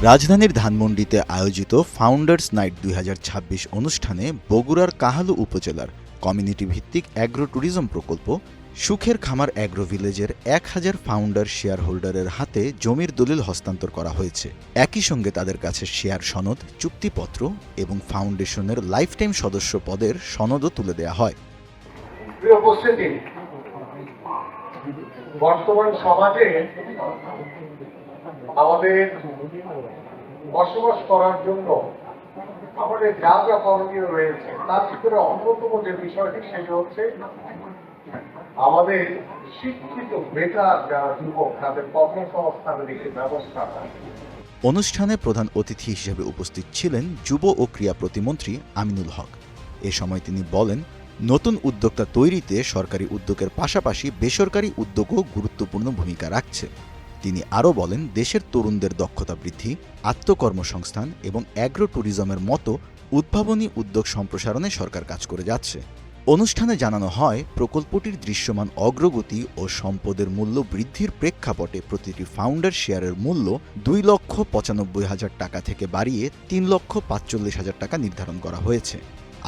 রাজধানীর ধানমন্ডিতে আয়োজিত ফাউন্ডার্স নাইট ২০২৬ অনুষ্ঠানে বগুড়ার কাহালু উপজেলার কমিউনিটি ভিত্তিক অ্যাগ্রো ট্যুরিজম প্রকল্প সুখের খামার অ্যাগ্রো ভিলেজের ১,০০০ ফাউন্ডার শেয়ার হোল্ডারের হাতে জমির দলিল হস্তান্তর করা হয়েছে। একই সঙ্গে তাদের কাছে শেয়ার সনদ, চুক্তিপত্র এবং ফাউন্ডেশনের লাইফটাইম সদস্য পদের সনদও তুলে দেওয়া হয়। প্রিয় উপস্থিতি, বর্তমান সমাজে আমাদের বসবাস করার জন্য আমাদের যা যা করণীয় রয়েছে তার ভিতরে অন্যতম যে বিষয়টি সেটি হচ্ছে আমাদের শিক্ষিত বেকার যারা যুবক তাদের কর্মসংস্থানের একটি ব্যবস্থা। অনুষ্ঠানে প্রধান অতিথি হিসেবে উপস্থিত ছিলেন যুব ও ক্রীড়া প্রতিমন্ত্রী আমিনুল হক। এ সময় তিনি বলেন, নতুন উদ্যোক্তা তৈরিতে সরকারি উদ্যোগের পাশাপাশি বেসরকারি উদ্যোগও গুরুত্বপূর্ণ ভূমিকা রাখছে। তিনি আরও বলেন, দেশের তরুণদের দক্ষতা বৃদ্ধি, আত্মকর্মসংস্থান এবং অ্যাগ্রো ট্যুরিজমের মতো উদ্ভাবনী উদ্যোগ সম্প্রসারণে সরকার কাজ করে যাচ্ছে। অনুষ্ঠানে জানানো হয়, প্রকল্পটির দৃশ্যমান অগ্রগতি ও সম্পদের মূল্য বৃদ্ধির প্রেক্ষাপটে প্রতিটি ফাউন্ডার শেয়ারের মূল্য ২,৯৫,০০০ টাকা থেকে বাড়িয়ে ৩,৪৫,০০০ টাকা নির্ধারণ করা হয়েছে।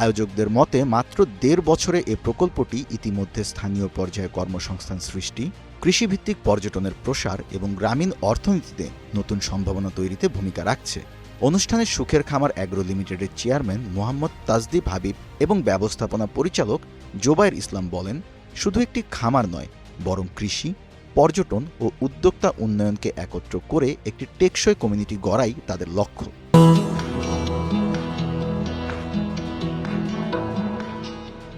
আয়োজকদের মতে মাত্র ১.৫ বছরে এ প্রকল্পটি ইতিমধ্যে স্থানীয় পর্যায়ে কর্মসংস্থান সৃষ্টি, কৃষিভিত্তিক পর্যটনের প্রসার এবং গ্রামীণ অর্থনীতিতে নতুন সম্ভাবনা তৈরিতে ভূমিকা রাখছে। অনুষ্ঠানে সুখের খামার অ্যাগ্রো লিমিটেডের চেয়ারম্যান মোহাম্মদ তাজদিব হাবিব এবং ব্যবস্থাপনা পরিচালক জোবায়ের ইসলাম বলেন, শুধু একটি খামার নয়, বরং কৃষি, পর্যটন ও উদ্যোক্তা উন্নয়নকে একত্র করে একটি টেকসই কমিউনিটি গড়াই তাদের লক্ষ্য।